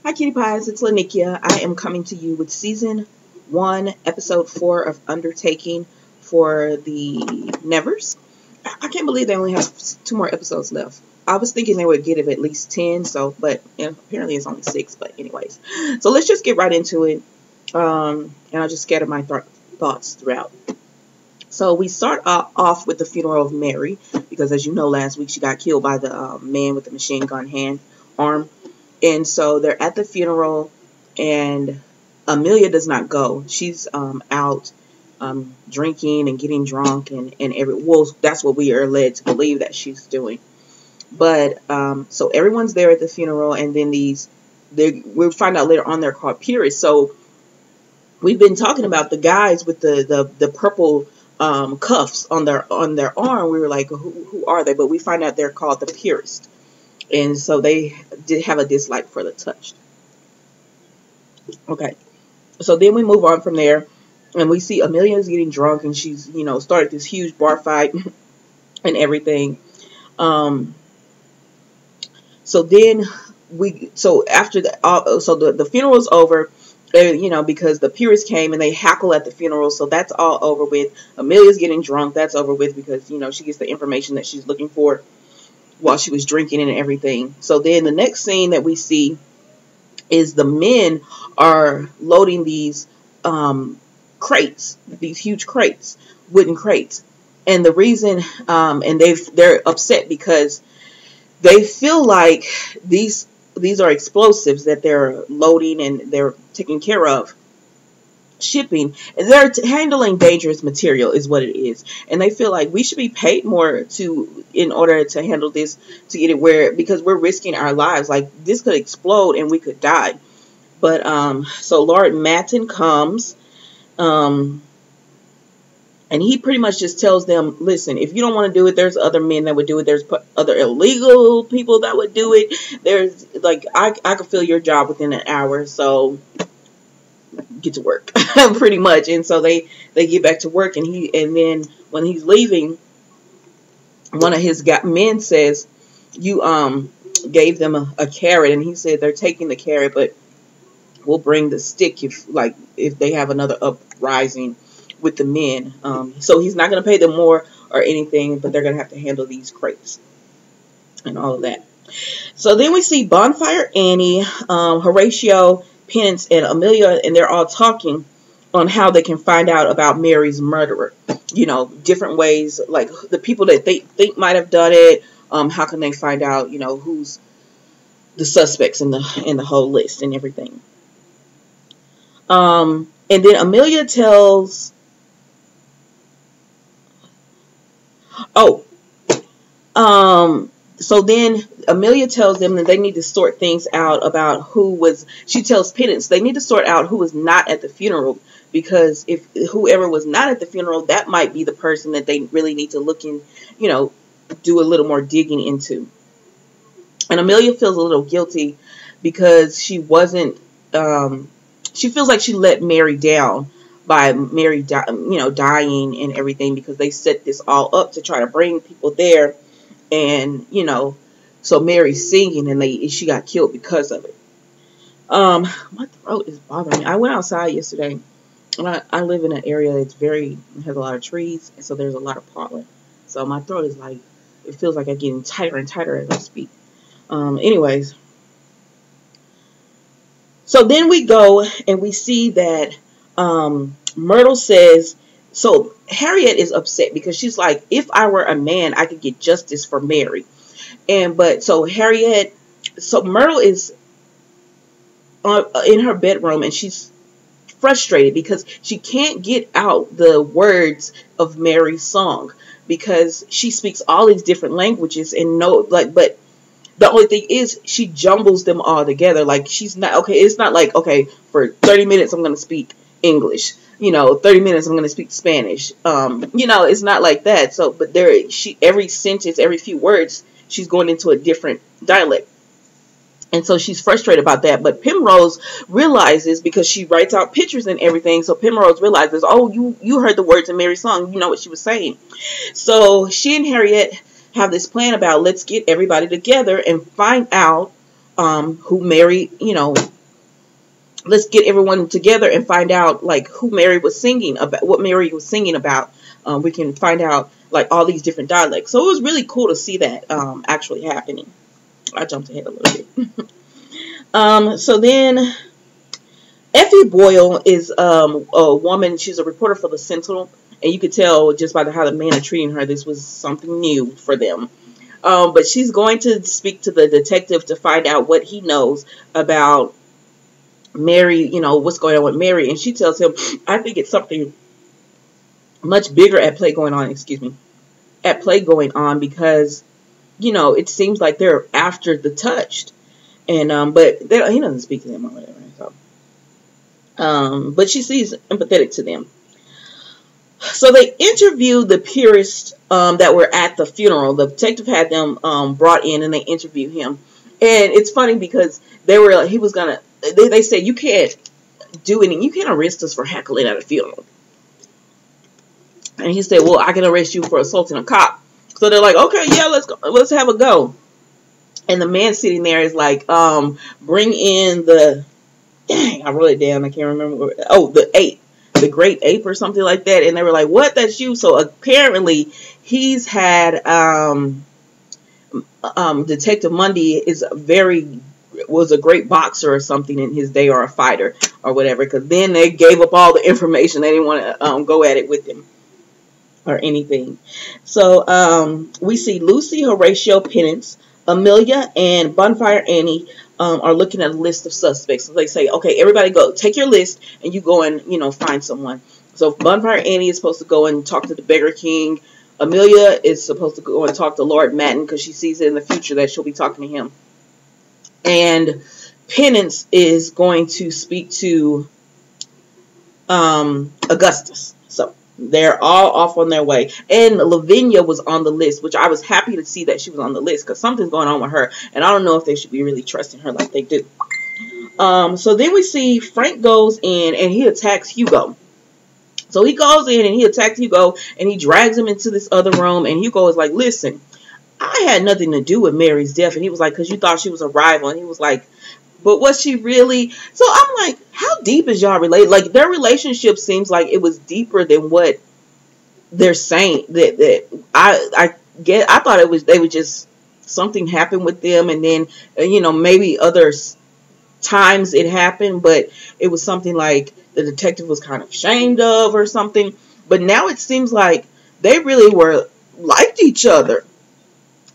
Hi Kitty Pies, it's Lanickia. I am coming to you with Season 1, Episode 4 of Undertaking for the Nevers. I can't believe they only have 2 more episodes left. I was thinking they would get it at least 10, but apparently it's only 6, but anyways. So let's just get right into it, and I'll just scatter my thoughts throughout. So we start off with the funeral of Mary, because as you know, last week she got killed by the man with the machine gun arm. And so they're at the funeral, and Amelia does not go. She's out drinking and getting drunk, and that's what we are led to believe that she's doing. But so everyone's there at the funeral, and then we'll find out later on they're called purists. So we've been talking about the guys with the purple cuffs on their arm. We were like, who are they? But we find out they're called the purists. And so they did have a dislike for the touched. Okay. So then we move on from there, and we see Amelia's getting drunk, and she's, started this huge bar fight and everything. So then after that, so the funeral is over, because the purists came and they hackle at the funeral. So that's all over with. Amelia's getting drunk. That's over with because, she gets the information that she's looking for while she was drinking and everything. So then the next scene that we see is the men are loading these crates, these huge crates, wooden crates. And the reason, and they're upset because they feel like these are explosives that they're loading and they're taking care of shipping, and they're handling dangerous material is what it is, and they feel like we should be paid more in order to handle this, to get it because we're risking our lives. Like, this could explode and we could die. But so Lord Matten comes, and he pretty much just tells them, listen, if you don't want to do it, there's other men that would do it. There's other illegal people that would do it. There's I could fill your job within an hour, so get to work. Pretty much. And so they get back to work, and then when he's leaving, one of his men says, you gave them a carrot, and he said they're taking the carrot, but we'll bring the stick if they have another uprising with the men. So he's not going to pay them more or anything, but they're going to have to handle these crates and all of that. So then we see Bonfire Annie, Horatio, Penance, and Amelia, and they're all talking on how they can find out about Mary's murderer. Different ways, like the people that they think might have done it. How can they find out, who's the suspects in the whole list and everything. And then Amelia tells, so then Amelia tells them that they need to sort things out about she tells Penance they need to sort out who was not at the funeral, because if whoever was not at the funeral, that might be the person that they really need to look in, do a little more digging into. And Amelia feels a little guilty because she wasn't, she feels like she let Mary down by Mary, dying and everything, because they set this all up to try to bring people there. And, so Mary's singing, and she got killed because of it. My throat is bothering me. I went outside yesterday, and I live in an area that's has a lot of trees, and so there's a lot of pollen. So my throat is it feels like I'm getting tighter and tighter as I speak. Anyways. So then we go, and we see that Myrtle says, so Harriet is upset because she's like, if I were a man, I could get justice for Mary. So Myrtle is in her bedroom, and she's frustrated because she can't get out the words of Mary's song, because she speaks all these different languages but the only thing is she jumbles them all together. Like, she's not, okay, it's not like, okay, for 30 minutes I'm going to speak English. 30 minutes I'm going to speak Spanish. It's not like that. So, but every sentence, every few words, she's going into a different dialect. And so she's frustrated about that. But Primrose realizes, because she writes out pictures and everything, so Primrose realizes, oh, you heard the words in Mary's song. You know what she was saying. So she and Harriet have this plan about, let's get everybody together and find out who Mary, let's get everyone together and find out like who Mary was singing about, what Mary was singing about. We can find out like all these different dialects. So it was really cool to see that actually happening. I jumped ahead a little bit. So then Effie Boyle is a woman. She's a reporter for the Sentinel, and you could tell just by how the men are treating her, this was something new for them. But she's going to speak to the detective to find out what he knows about Mary, you know, what's going on with Mary. And she tells him, I think it's something much bigger at play going on, because, you know, it seems like they're after the touched. And, but he doesn't speak to them or whatever. So, but she seems empathetic to them. So they interviewed the purists that were at the funeral. The detective had them brought in, and they interviewed him. And it's funny because they said, you can't do anything. You can't arrest us for heckling at a funeral. And he said, well, I can arrest you for assaulting a cop. So they're like, okay, yeah, let's go. Let's have a go. And the man sitting there is like, bring in I wrote it down. I can't remember. The ape. The great ape or something like that. And they were like, what? That's you? So apparently he's had, Detective Mundy was a great boxer or something in his day, or a fighter or whatever. Because then they gave up all the information. They didn't want to go at it with him or anything. So we see Lucy, Horatio, Penance, Amelia, and Bonfire Annie are looking at a list of suspects. So they say, okay, everybody go. Take your list and you go and, you know, find someone. So Bonfire Annie is supposed to go and talk to the Beggar King. Amelia is supposed to go and talk to Lord Matten because she sees it in the future that she'll be talking to him. And Penance is going to speak to Augustus. So they're all off on their way. And Lavinia was on the list, which I was happy to see that she was on the list because something's going on with her. And I don't know if they should be really trusting her like they do. So then we see Frank goes in and he attacks Hugo. So he goes in and he attacks Hugo and he drags him into this other room. And Hugo is like, listen, I had nothing to do with Mary's death. And he was like, because you thought she was a rival. And he was like, but was she really? So I'm like, how deep is y'all related? Like, their relationship seems like it was deeper than what they're saying. I thought it was, they would just, something happened with them. And then, you know, maybe other times it happened, but it was something like the detective was kind of ashamed of or something. But now it seems like they really liked each other.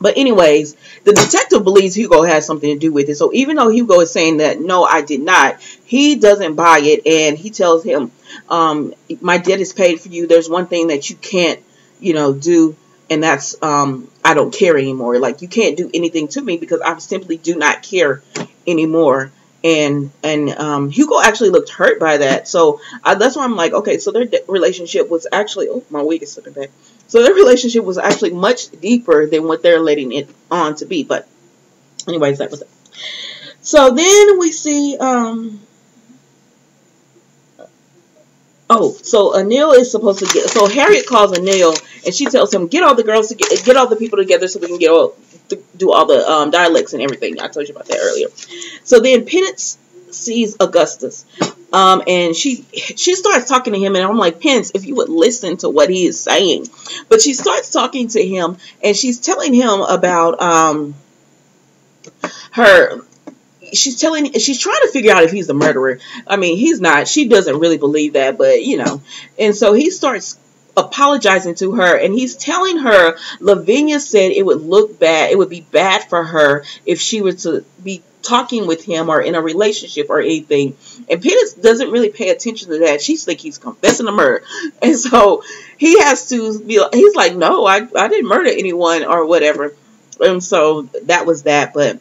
But anyways, the detective believes Hugo has something to do with it. So even though Hugo is saying that, no, I did not, he doesn't buy it. And he tells him, my debt is paid for you. There's one thing that you can't, you know, do. And that's, I don't care anymore. Like, you can't do anything to me because I simply do not care anymore. And Hugo actually looked hurt by that. So that's why I'm like, okay, so their relationship was actually, oh, my wig is slipping back. So their relationship was actually much deeper than what they're letting it on to be. But anyways, that was it. So then we see, so Anil is supposed to so Harriet calls Anil and she tells him, get all the girls together, get all the people together so we can do all the dialects and everything. I told you about that earlier. So then Penance sees Augustus. And she starts talking to him, and I'm like, Penance, if you would listen to what he is saying. But she starts talking to him, and she's telling him about she's trying to figure out if he's the murderer. I mean, he's not. She doesn't really believe that, but you know. And so he starts apologizing to her, and he's telling her Lavinia said it would look bad. It would be bad for her if she were to be talking with him or in a relationship or anything. And Penance doesn't really pay attention to that. She thinks he's confessing to murder. And so he has to be, he's like, no, I didn't murder anyone or whatever. And so that was that. But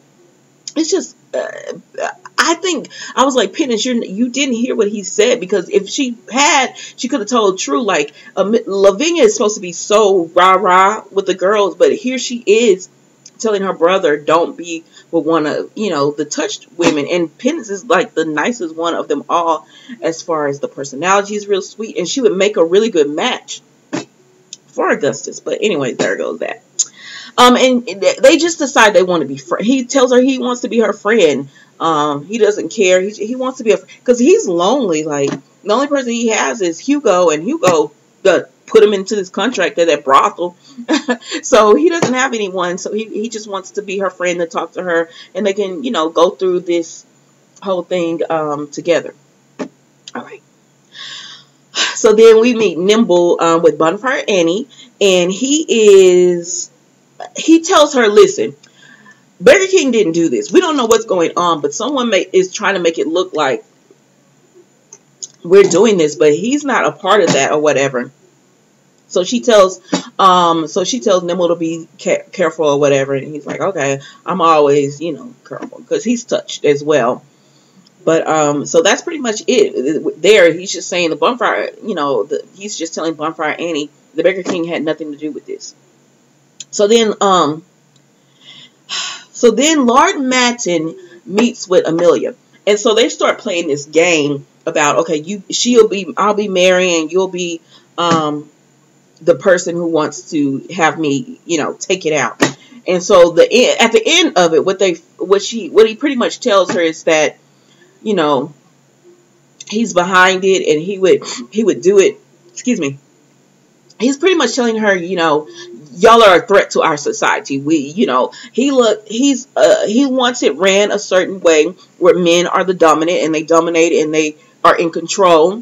it's just, I think, I was like, Penance, you didn't hear what he said, because if she had, she could have told true, like, Lavinia is supposed to be so rah-rah with the girls, but here she is telling her brother, don't be with one of, you know, the touched women. And Penance is like the nicest one of them all as far as the personality is real sweet, and she would make a really good match for Augustus. But anyways, there goes that. And they just decide they want to be friends. He tells her he wants to be her friend. He doesn't care. He wants to be because he's lonely. Like, the only person he has is Hugo, and Hugo put him into this contract at that brothel. So he doesn't have anyone. So he just wants to be her friend, to talk to her, and they can, go through this whole thing together. All right. So then we meet Nimble with Bonfire Annie, and he tells her, listen, Burger King didn't do this. We don't know what's going on, but someone is trying to make it look like we're doing this, but he's not a part of that or whatever. So she tells Nimble to be careful or whatever, and he's like, okay, I'm always, careful, because he's touched as well. But so that's pretty much it. There, he's just saying the Bonfire, he's just telling Bonfire Annie the Burger King had nothing to do with this. So then Lord Matin meets with Amelia, and so they start playing this game about, okay, I'll be Mary, and you'll be the person who wants to have me, take it out. And so at the end of it, what he pretty much tells her is that, he's behind it, and he would do it. Excuse me. He's pretty much telling her, y'all are a threat to our society. He wants it ran a certain way where men are the dominant, and they dominate, and they are in control,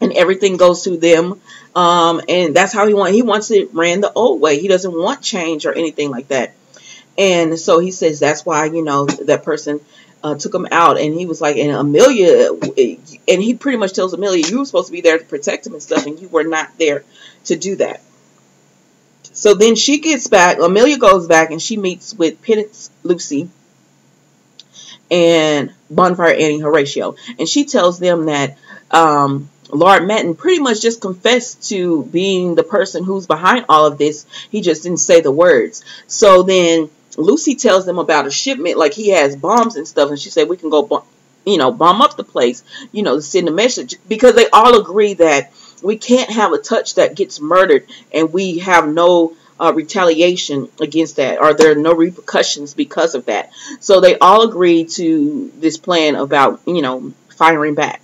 and everything goes through them. And that's how he wants it ran the old way. He doesn't want change or anything like that. And so he says that's why, that person took him out. And he was like, and Amelia, and he pretty much tells Amelia, you were supposed to be there to protect him and stuff, and you were not there to do that. So then she gets back, Amelia goes back, and she meets with Penance Lucy and Bonfire Annie Horatio. And she tells them that Lord Matin pretty much just confessed to being the person who's behind all of this. He just didn't say the words. So then Lucy tells them about a shipment, like he has bombs and stuff, and she said we can go bomb up the place, to send a message, because they all agree that we can't have a touch that gets murdered and we have no retaliation against that, or there are no repercussions because of that. So they all agree to this plan about, firing back.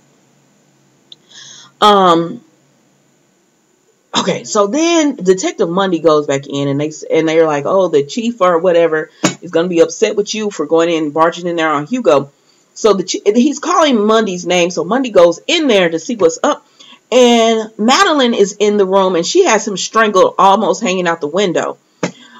Okay, so then Detective Mundy goes back in, and they're like, oh, the chief or whatever is going to be upset with you for going in and barging in there on Hugo. So he's calling Mundy's name, so Mundy goes in there to see what's up, and Madeline is in the room, and she has him strangled, almost hanging out the window.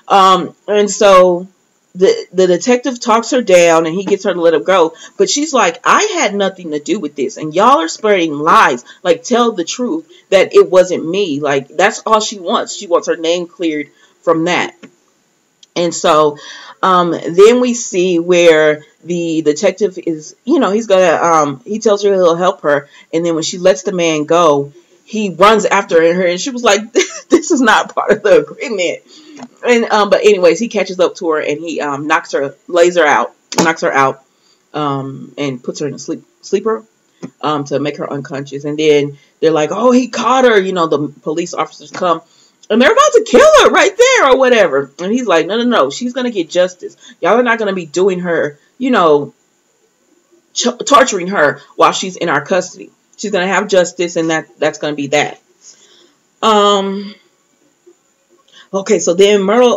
And so the detective talks her down, and he gets her to let him go. But she's like, I had nothing to do with this, and y'all are spreading lies. Like, tell the truth that it wasn't me. Like, that's all she wants. She wants her name cleared from that. And so then we see where the detective is, he's gonna he tells her he'll help her, and then when she lets the man go, he runs after her, and she was like, this is not part of the agreement. And but anyways, he catches up to her, and he knocks her out, and puts her in a sleeper to make her unconscious. And then they're like, oh, he caught her. The police officers come, and they're about to kill her right there or whatever. And he's like, no, she's gonna get justice. Y'all are not gonna be doing her, torturing her while she's in our custody. She's gonna have justice, and that's gonna be that. Okay, so then Myrtle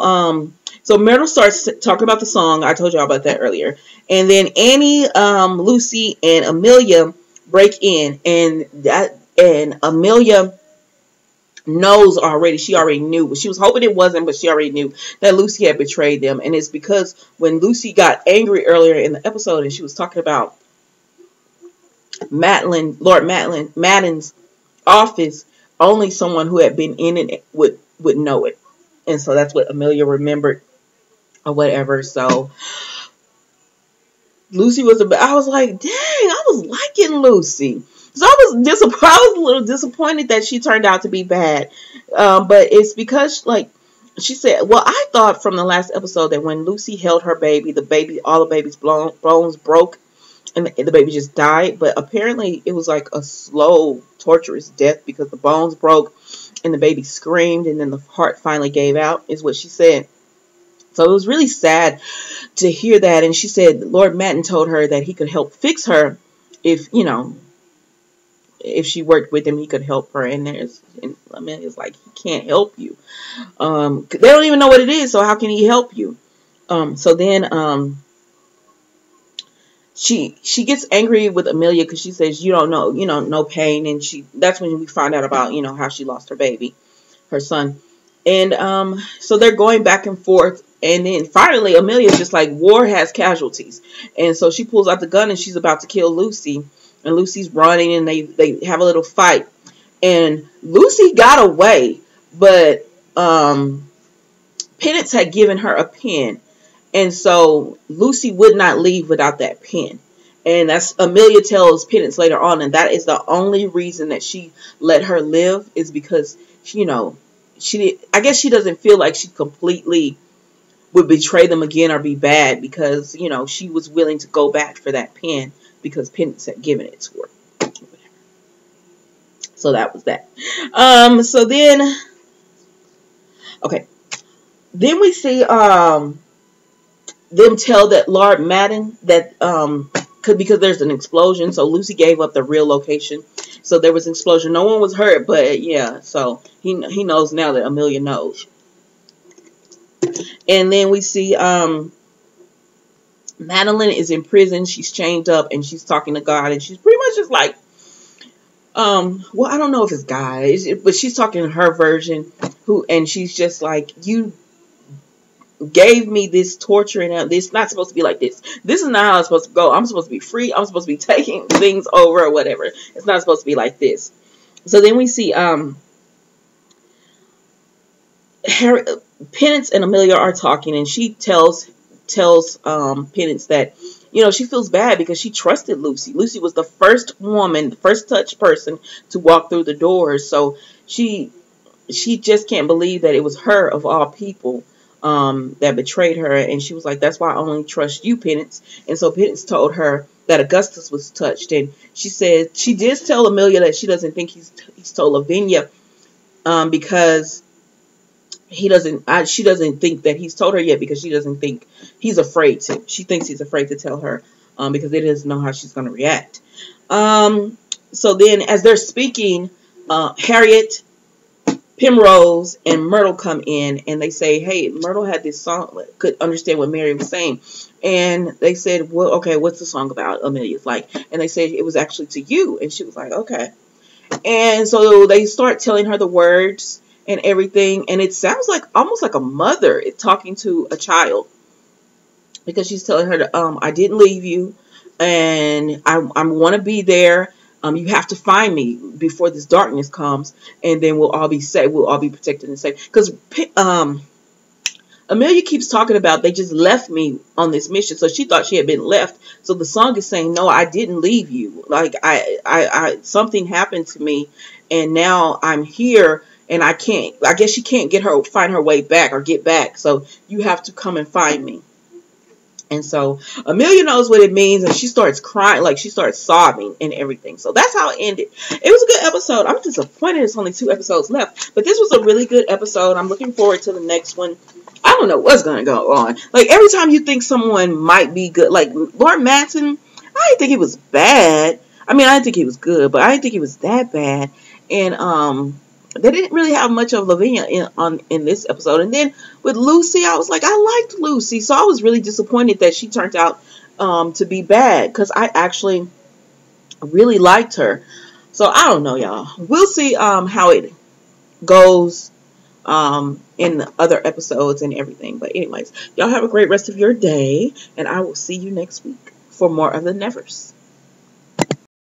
starts talking about the song. I told y'all about that earlier. And then Annie, Lucy, and Amelia break in, and Amelia knows already. She already knew. She was hoping it wasn't, but she already knew that Lucy had betrayed them. And it's because when Lucy got angry earlier in the episode, and she was talking about Lord Matin's office, only someone who had been in it would know it. And so that's what Amelia remembered or whatever. So Lucy I was like, dang, I was liking Lucy. So I was a little disappointed that she turned out to be bad. But it's because, like she said, well, I thought from the last episode that when Lucy held her baby, all the baby's bones broke and the baby just died. But apparently it was like a slow, torturous death because the bones broke and the baby screamed, and then the heart finally gave out, is what she said. So it was really sad to hear that. And she said Lord Matten told her that he could help fix her if, you know, if she worked with him, he could help her. And I mean, it's like, he can't help you. They don't even know what it is, so how can he help you? So then she gets angry with Amelia because she says, you don't know, you know, no pain. And that's when we find out about, you know, how she lost her baby, her son. And so they're going back and forth. And then finally, Amelia's just like, war has casualties. And so she pulls out the gun and she's about to kill Lucy. And Lucy's running and they have a little fight. And Lucy got away. But Penance had given her a pen. And so Lucy would not leave without that pen. And that's Amelia tells Penance later on. And that is the only reason that she let her live, is because, you know, I guess she doesn't feel like she completely would betray them again or be bad, because, you know, she was willing to go back for that pen because Penance had given it to her. So that was that. So then, okay. Then we see them tell that Lord Matten that because there's an explosion, so Lucy gave up the real location. So there was an explosion. No one was hurt, but yeah, so he knows now that Amelia knows. And then we see Madeline is in prison. She's chained up and she's talking to God, and she's pretty much just like, well, I don't know if it's God, but she's talking her version, and she's just like, you gave me this torture, and it's not supposed to be like this. This is not how it's supposed to go. I'm supposed to be free. I'm supposed to be taking things over or whatever. It's not supposed to be like this. So then we see Penance and Amelia are talking, and she tells Penance that, you know, she feels bad because she trusted Lucy. Lucy was the first woman, the first touch person to walk through the doors. So she just can't believe that it was her of all people that betrayed her. And she was like, that's why I only trust you, Penance. And so Penance told her that Augustus was touched. And she said she did tell Amelia that she doesn't think he's told Lavinia, because she doesn't think that he's told her yet, because she doesn't think he's afraid to. She thinks he's afraid to tell her because they doesn't know how she's going to react. So then as they're speaking, Harriet, Primrose, and Myrtle come in, and they say, hey, Myrtle had this song, could understand what Mary was saying. And they said, well, okay, what's the song about? Amelia's like, and they said it was actually to you. And she was like, okay. And so they start telling her the words and everything, and it sounds like almost like a mother talking to a child, because she's telling her to, I didn't leave you, and I want to be there. You have to find me before this darkness comes, and then we'll all be safe. We'll all be protected and safe. Because Amelia keeps talking about they just left me on this mission, so she thought she had been left. So the song is saying, no, I didn't leave you. Like I something happened to me, and now I'm here. And I guess she can't find her way back or get back. So you have to come and find me. And so Amelia knows what it means, and she starts crying, like she starts sobbing and everything. So that's how it ended. It was a good episode. I'm disappointed there's only 2 episodes left, but this was a really good episode. I'm looking forward to the next one. I don't know what's going to go on. Like every time you think someone might be good, like Lord Matten, I didn't think he was bad. I mean, I didn't think he was good, but I didn't think he was that bad. And they didn't really have much of Lavinia in this episode. And then with Lucy, I was like, I liked Lucy. So I was really disappointed that she turned out to be bad, because I actually really liked her. So I don't know, y'all. We'll see how it goes in the other episodes and everything. But anyways, y'all have a great rest of your day, and I will see you next week for more of the Nevers.